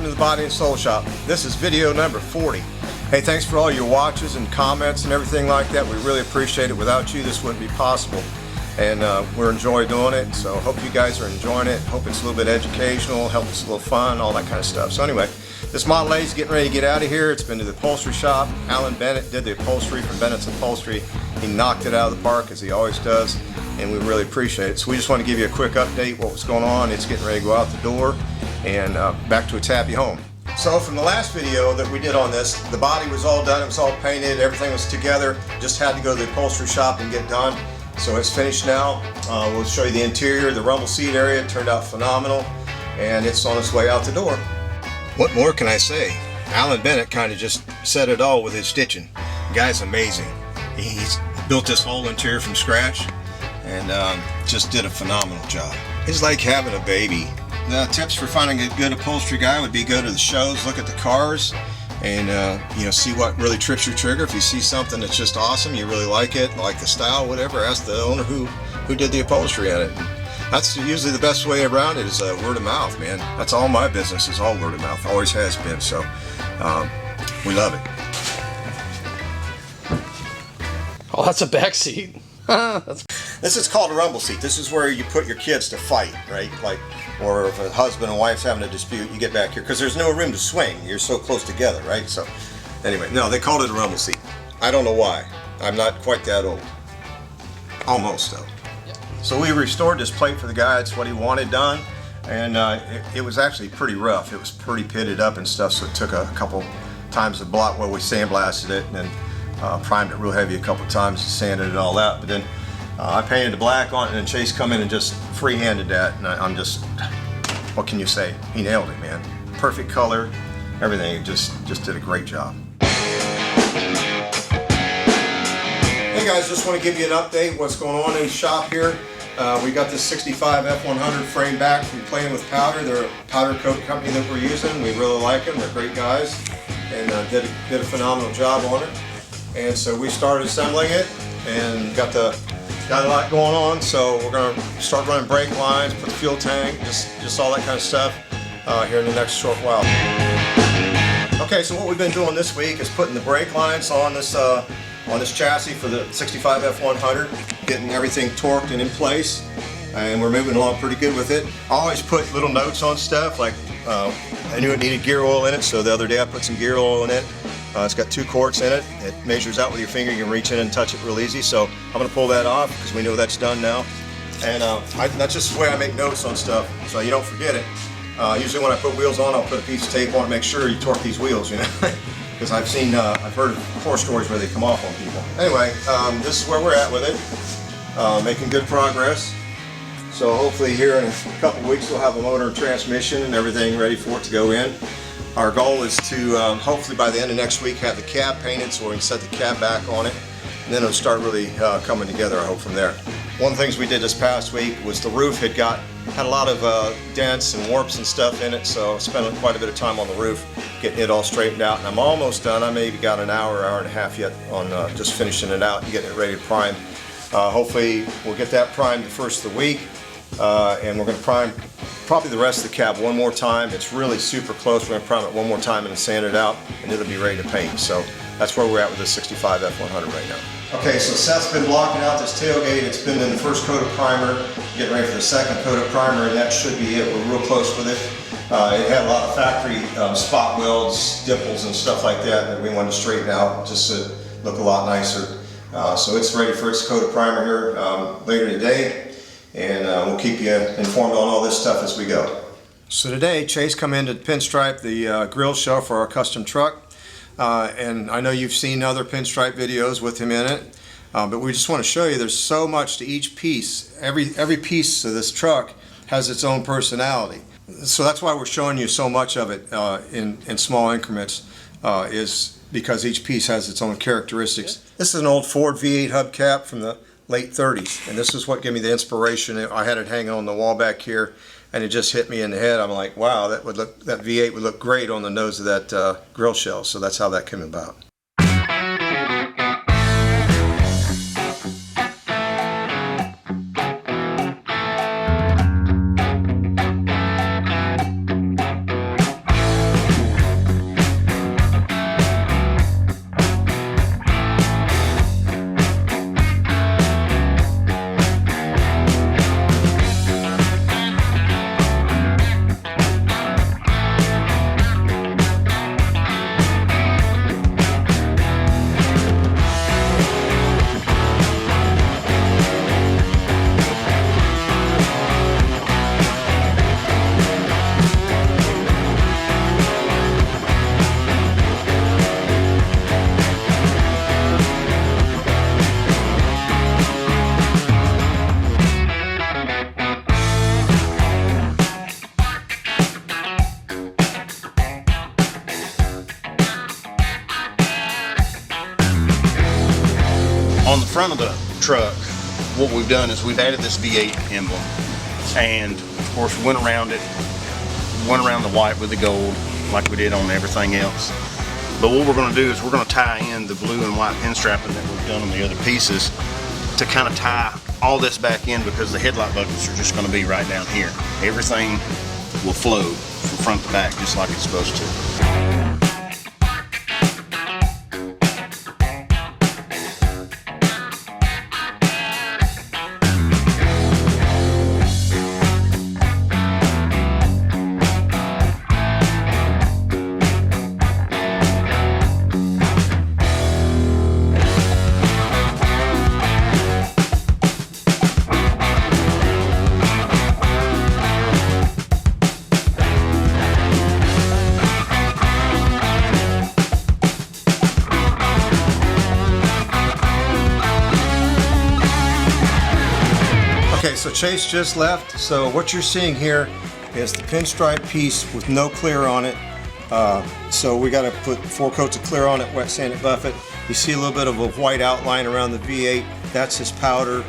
to the Body and Soul Shop. This is video number 40. Hey, thanks for all your watches and comments and everything like that. We really appreciate it. Without you, this wouldn't be possible. And we're enjoying doing it, so hope you guys are enjoying it. Hope it's a little bit educational, help it's a little fun, all that kind of stuff. So anyway, this Model A is getting ready to get out of here. It's been to the upholstery shop. Alan Bennett did the upholstery from Bennett's Upholstery. He knocked it out of the park, as he always does, and we really appreciate it. So we just want to give you a quick update what was going on. It's getting ready to go out the door and back to its happy home. So from the last video that we did on this, the body was all done, it was all painted, everything was together, just had to go to the upholstery shop and get done. So it's finished now. We'll show you the interior, the rumble seat area. It turned out phenomenal, and it's on its way out the door. What more can I say? Alan Bennett kind of just said it all with his stitching. The guy's amazing. He's built this whole interior from scratch, and just did a phenomenal job. It's like having a baby. The tips for finding a good upholstery guy would be go to the shows, look at the cars, and see what really trips your trigger. If you see something that's just awesome, you really like it, like the style, whatever, ask the owner who did the upholstery on it. And that's usually the best way around it is word of mouth, man. That's all my business is, all word of mouth, always has been. So we love it. Oh, that's a back seat. This is called a rumble seat. This is where you put your kids to fight, right? Like, or if a husband and wife's having a dispute, you get back here because there's no room to swing. You're so close together, right? So, anyway, no, they called it a rumble seat. I don't know why. I'm not quite that old. Almost, though. Yeah. So we restored this plate for the guy. It's what he wanted done, and it was actually pretty rough. It was pretty pitted up and stuff, so it took a couple times to block. Well, we sandblasted it and then primed it real heavy a couple times, sanded it all out, but then I painted the black on it, and then Chase come in and just free-handed that, and I'm just, what can you say? He nailed it, man. Perfect color, everything. Just did a great job. Hey guys, just want to give you an update what's going on in the shop here. We got this 65 F100 frame back from Playing with Powder. They're a powder coat company that we're using. We really like them. They're great guys, and did a phenomenal job on it. And so we started assembling it and got a lot going on, so we're going to start running brake lines, put the fuel tank, just all that kind of stuff here in the next short while. Okay, so what we've been doing this week is putting the brake lines on this chassis for the 65 F100, getting everything torqued and in place, and we're moving along pretty good with it. I always put little notes on stuff, like I knew it needed gear oil in it, so the other day I put some gear oil in it. It's got 2 quarts in it. It measures out with your finger. You can reach in and touch it real easy. So I'm going to pull that off because we know that's done now. And that's just the way I make notes on stuff, so you don't forget it. Usually when I put wheels on, I'll put a piece of tape on to make sure you torque these wheels, because I've heard horror stories where they come off on people. Anyway, this is where we're at with it. Making good progress. So hopefully here in a couple weeks we'll have a motor and transmission and everything ready for it to go in. Our goal is to hopefully by the end of next week have the cab painted so we can set the cab back on it, and then it'll start really coming together, I hope, from there. One of the things we did this past week was the roof had a lot of dents and warps and stuff in it, so I spent quite a bit of time on the roof getting it all straightened out, and I'm almost done. I maybe got an hour and a half yet on just finishing it out and getting it ready to prime. Hopefully we'll get that primed the first of the week, and we're going to prime probably the rest of the cab one more time. It's really super close. We're going to prime it one more time and sand it out, and it'll be ready to paint. So that's where we're at with this 65 F100 right now. Okay, so Seth's been blocking out this tailgate. It's been in the first coat of primer, getting ready for the second coat of primer, and that should be it. We're real close with it. It had a lot of factory spot welds, dimples, and stuff like that we wanted to straighten out just to look a lot nicer. So it's ready for its coat of primer here later today. And we'll keep you informed on all this stuff as we go. So today Chase come in to pinstripe the grill shell for our custom truck, and I know you've seen other pinstripe videos with him in it, but we just want to show you there's so much to each piece. Every piece of this truck has its own personality, so that's why we're showing you so much of it in small increments, is because each piece has its own characteristics. This is an old Ford V8 hubcap from the late 30s, and this is what gave me the inspiration. I had it hanging on the wall back here, and it just hit me in the head. I'm like, wow, that V8 would look great on the nose of that grill shell. So that's how that came about. on the front of the truck, what we've done is we've added this V8 emblem, and of course we went around the white with the gold like we did on everything else. But what we're going to do is we're going to tie in the blue and white pinstriping that we've done on the other pieces to kind of tie all this back in, because the headlight buckets are just going to be right down here. Everything will flow from front to back just like it's supposed to. Okay, so Chase just left. So what you're seeing here is the pinstripe piece with no clear on it. So we got to put 4 coats of clear on it, wet sand it, buff it. You see a little bit of a white outline around the V8. That's his powder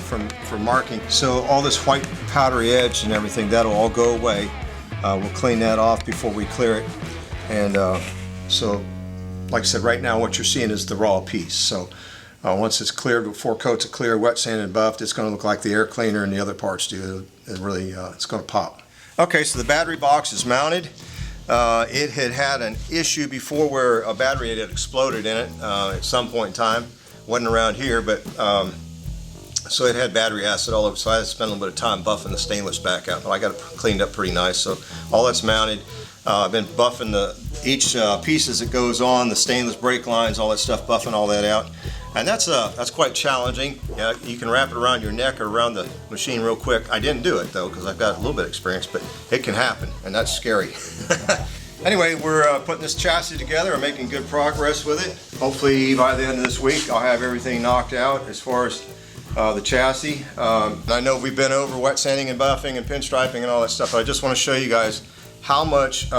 for marking. So all this white powdery edge and everything, that'll all go away. We'll clean that off before we clear it. And so, like I said, right now what you're seeing is the raw piece. So once it's cleared with 4 coats of clear, wet sand and buffed, it's going to look like the air cleaner and the other parts do. It really, it's going to pop. Okay, so the battery box is mounted. It had an issue before where a battery had exploded in it at some point in time. Wasn't around here, but so it had battery acid all over. So I had to spend a little bit of time buffing the stainless back out, but I got it cleaned up pretty nice. So all that's mounted. I've been buffing each piece as it goes on, the stainless brake lines, all that stuff, buffing all that out. And that's quite challenging. Yeah, you can wrap it around your neck or around the machine real quick. I didn't do it though because I've got a little bit of experience, but it can happen, and that's scary. Anyway, we're putting this chassis together and making good progress with it. Hopefully by the end of this week I'll have everything knocked out as far as the chassis. I know we've been over wet sanding and buffing and pinstriping and all that stuff, but I just want to show you guys how much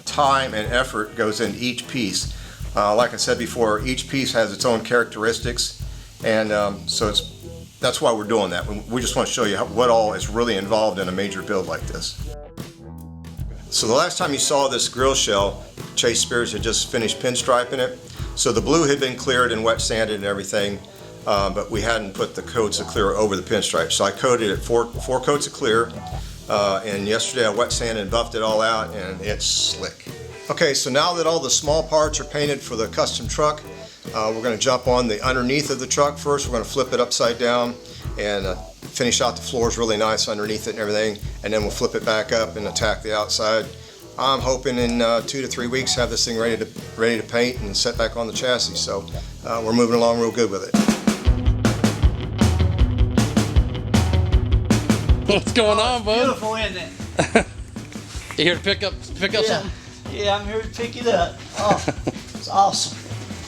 time and effort goes into each piece. Like I said before, each piece has its own characteristics, and so that's why we're doing that. We just want to show you what all is really involved in a major build like this. So the last time you saw this grill shell, Chase Spears had just finished pinstriping it. So the blue had been cleared and wet sanded and everything, but we hadn't put the coats of clear over the pinstripe. So I coated it four coats of clear, and yesterday I wet sanded and buffed it all out, and it's slick. Okay, so now that all the small parts are painted for the custom truck, we're going to jump on the underneath of the truck first. We're going to flip it upside down and finish out the floors really nice underneath it and everything, and then we'll flip it back up and attack the outside. I'm hoping in 2 to 3 weeks have this thing ready to paint and set back on the chassis. So we're moving along real good with it. What's going on, bud? Beautiful, isn't it? You here to pick up something? Yeah, I'm here to pick it up. Oh, it's awesome.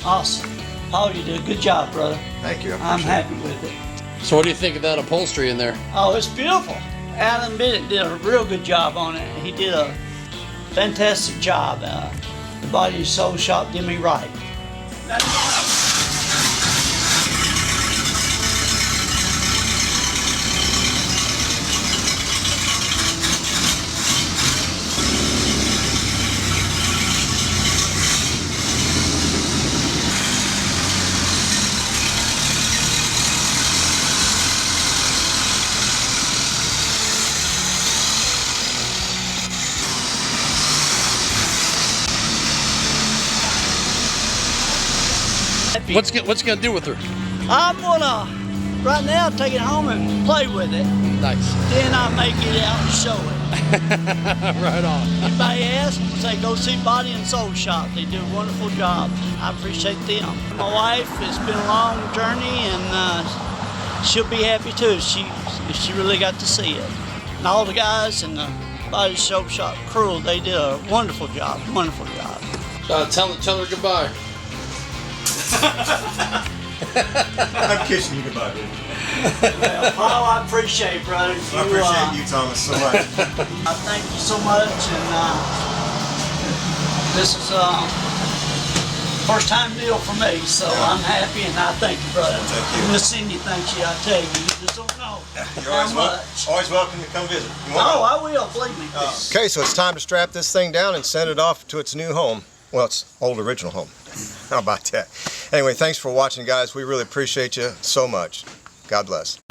Awesome. Paul, you did a good job, brother. Thank you. I'm happy with it. So what do you think of that upholstery in there? Oh, it's beautiful. Alan Bennett did a real good job on it. He did a fantastic job. The body soul shop did me right. What's it gonna do with her? I'm gonna, right now, take it home and play with it. Nice. Then I'll make it out and show it. Right on. Anybody asks, say go see Body and Soul Shop. They do a wonderful job. I appreciate them. My wife, it's been a long journey, and she'll be happy too if she really got to see it. And all the guys in the Body Soul Shop crew, they did a wonderful job. Wonderful job. Tell her goodbye. I'm kissing you goodbye, dude. Well, Paul, I appreciate it, brother. I appreciate you, Thomas, so much. I thank you so much, and this is First time deal for me, so I'm happy and I thank you, brother. Thank you. Miss Cindy thanks you, I tell you. You just don't know You're how much. always welcome to come visit. You want Oh, I will, believe me. Okay, so it's time to strap this thing down and send it off to its new home. Well, its old original home. How about that? Anyway, thanks for watching, guys. We really appreciate you so much. God bless.